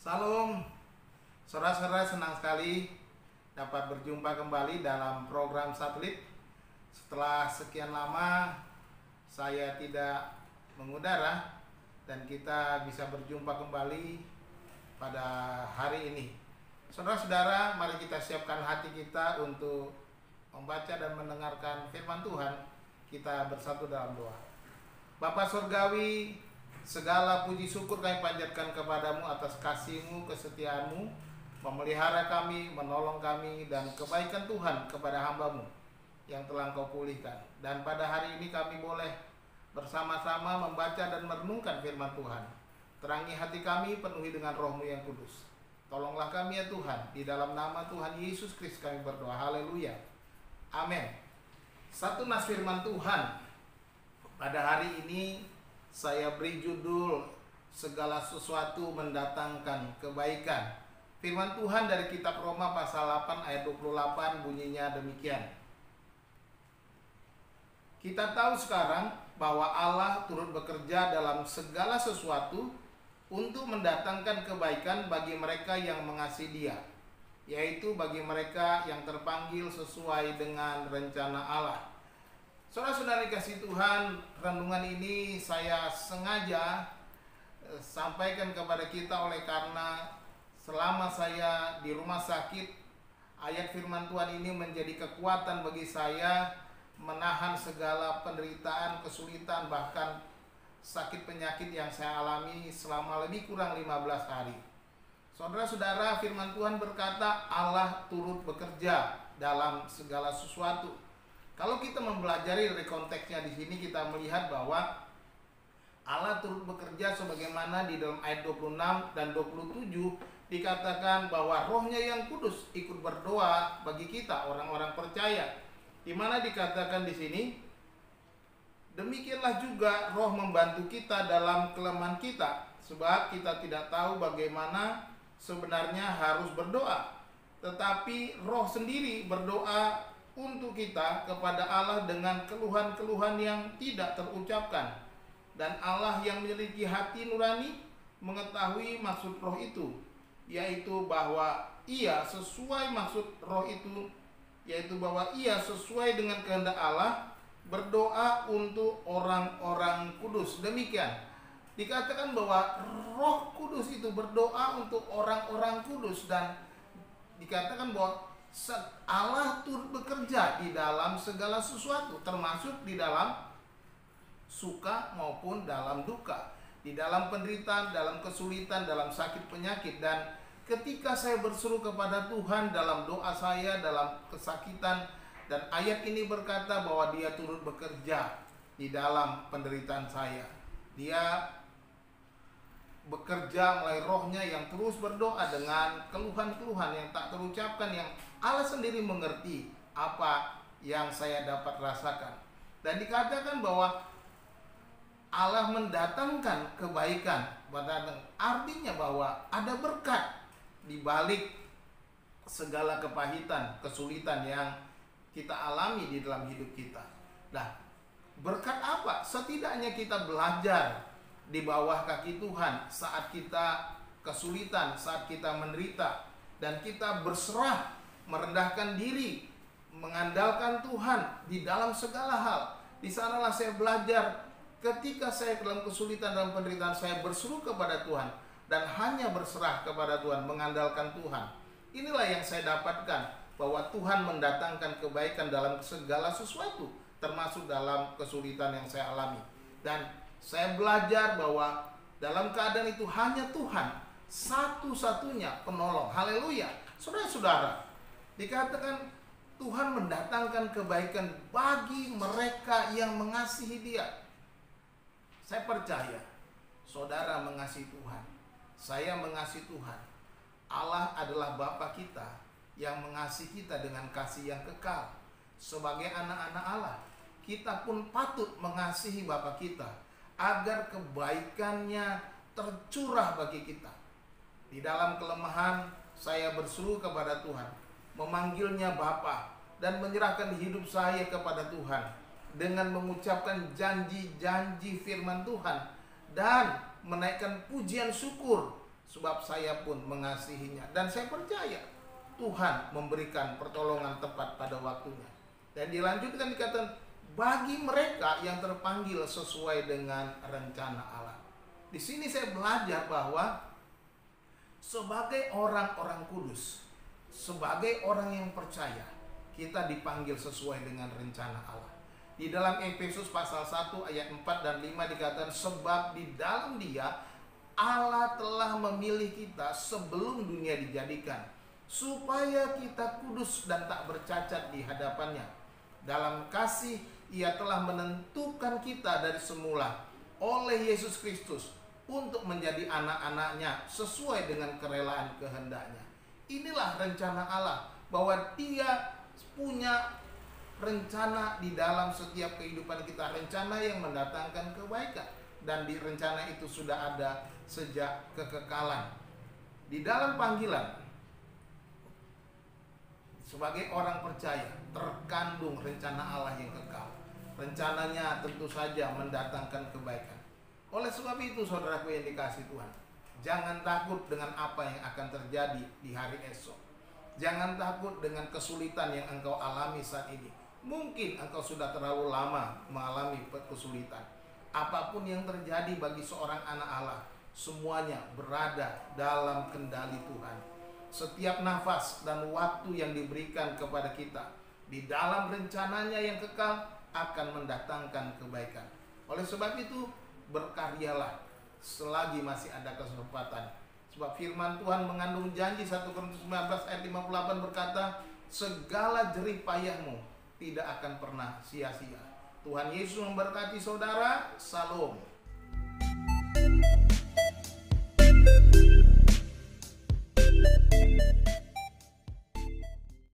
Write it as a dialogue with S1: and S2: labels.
S1: Salam, saudara-saudara, senang sekali dapat berjumpa kembali dalam program satelit. Setelah sekian lama saya tidak mengudara dan kita bisa berjumpa kembali pada hari ini. Saudara-saudara, mari kita siapkan hati kita untuk membaca dan mendengarkan firman Tuhan. Kita bersatu dalam doa. Bapa Surgawi, segala puji syukur kami panjatkan kepadamu atas kasih-Mu, kesetiaan-Mu, memelihara kami, menolong kami, dan kebaikan Tuhan kepada hamba-Mu yang telah Engkau pulihkan. Dan pada hari ini kami boleh bersama-sama membaca dan merenungkan firman Tuhan. Terangi hati kami, penuhi dengan Roh-Mu yang kudus. Tolonglah kami ya Tuhan, di dalam nama Tuhan Yesus Kristus kami berdoa. Haleluya. Amin. Satu nas firman Tuhan pada hari ini saya beri judul segala sesuatu mendatangkan kebaikan. Firman Tuhan dari kitab Roma pasal 8 ayat 28 bunyinya demikian. Kita tahu sekarang bahwa Allah turut bekerja dalam segala sesuatu untuk mendatangkan kebaikan bagi mereka yang mengasihi Dia, yaitu bagi mereka yang terpanggil sesuai dengan rencana Allah. Saudara-saudara kasih Tuhan, renungan ini saya sengaja sampaikan kepada kita oleh karena selama saya di rumah sakit, ayat firman Tuhan ini menjadi kekuatan bagi saya menahan segala penderitaan, kesulitan, bahkan sakit penyakit yang saya alami selama lebih kurang 15 hari. Saudara-saudara, firman Tuhan berkata Allah turut bekerja dalam segala sesuatu. Kalau kita mempelajari dari konteksnya di sini, kita melihat bahwa Allah turut bekerja sebagaimana di dalam ayat 26 dan 27 dikatakan bahwa Roh-Nya yang kudus ikut berdoa bagi kita orang-orang percaya. Di mana dikatakan di sini, demikianlah juga Roh membantu kita dalam kelemahan kita, sebab kita tidak tahu bagaimana sebenarnya harus berdoa, tetapi Roh sendiri berdoa untuk kita kepada Allah dengan keluhan-keluhan yang tidak terucapkan. Dan Allah yang memiliki hati nurani mengetahui maksud Roh itu, yaitu bahwa ia sesuai maksud Roh itu, yaitu bahwa ia sesuai dengan kehendak Allah berdoa untuk orang-orang kudus. Demikian dikatakan bahwa Roh Kudus itu berdoa untuk orang-orang kudus, dan dikatakan bahwa Allah turut bekerja di dalam segala sesuatu, termasuk di dalam suka maupun dalam duka, di dalam penderitaan, dalam kesulitan, dalam sakit penyakit. Dan ketika saya berseru kepada Tuhan dalam doa saya, dalam kesakitan, dan ayat ini berkata bahwa Dia turut bekerja di dalam penderitaan saya. Dia bekerja melalui Roh-Nya yang terus berdoa dengan keluhan-keluhan yang tak terucapkan, yang Allah sendiri mengerti apa yang saya dapat rasakan. Dan dikatakan bahwa Allah mendatangkan kebaikan, artinya bahwa ada berkat di balik segala kepahitan, kesulitan yang kita alami di dalam hidup kita. Nah, berkat apa? Setidaknya kita belajar di bawah kaki Tuhan saat kita kesulitan, saat kita menderita, dan kita berserah, merendahkan diri, mengandalkan Tuhan di dalam segala hal. Di sanalah saya belajar ketika saya dalam kesulitan, dalam penderitaan, saya berseru kepada Tuhan dan hanya berserah kepada Tuhan, mengandalkan Tuhan. Inilah yang saya dapatkan, bahwa Tuhan mendatangkan kebaikan dalam segala sesuatu, termasuk dalam kesulitan yang saya alami. Dan saya belajar bahwa dalam keadaan itu hanya Tuhan satu-satunya penolong. Haleluya. Saudara-saudara, dikatakan Tuhan mendatangkan kebaikan bagi mereka yang mengasihi Dia. Saya percaya saudara mengasihi Tuhan, saya mengasihi Tuhan. Allah adalah Bapa kita yang mengasihi kita dengan kasih yang kekal. Sebagai anak-anak Allah, kita pun patut mengasihi Bapa kita agar kebaikannya tercurah bagi kita. Di dalam kelemahan saya berseru kepada Tuhan, memanggilnya Bapa, dan menyerahkan hidup saya kepada Tuhan dengan mengucapkan janji-janji firman Tuhan dan menaikkan pujian syukur sebab saya pun mengasihinya. Dan saya percaya Tuhan memberikan pertolongan tepat pada waktunya. Dan dilanjutkan dikatakan, bagi mereka yang terpanggil sesuai dengan rencana Allah. Di sini saya belajar bahwa sebagai orang-orang kudus, sebagai orang yang percaya, kita dipanggil sesuai dengan rencana Allah. Di dalam Efesus pasal 1 ayat 4 dan 5 dikatakan, sebab di dalam Dia Allah telah memilih kita sebelum dunia dijadikan, supaya kita kudus dan tak bercacat di hadapannya. Dalam kasih Ia telah menentukan kita dari semula oleh Yesus Kristus untuk menjadi anak-anaknya sesuai dengan kerelaan kehendaknya. Inilah rencana Allah, bahwa Dia punya rencana di dalam setiap kehidupan kita, rencana yang mendatangkan kebaikan, dan di rencana itu sudah ada sejak kekekalan. Di dalam panggilan sebagai orang percaya terkandung rencana Allah yang kekal. Rencananya tentu saja mendatangkan kebaikan. Oleh sebab itu, saudaraku yang dikasihi Tuhan, jangan takut dengan apa yang akan terjadi di hari esok. Jangan takut dengan kesulitan yang engkau alami saat ini. Mungkin engkau sudah terlalu lama mengalami kesulitan. Apapun yang terjadi bagi seorang anak Allah, semuanya berada dalam kendali Tuhan. Setiap nafas dan waktu yang diberikan kepada kita di dalam rencananya yang kekal akan mendatangkan kebaikan. Oleh sebab itu, berkaryalah selagi masih ada kesempatan. Sebab firman Tuhan mengandung janji. 1 Korintus 19 ayat 58 berkata, segala jerih payahmu tidak akan pernah sia-sia. Tuhan Yesus memberkati saudara. Salam.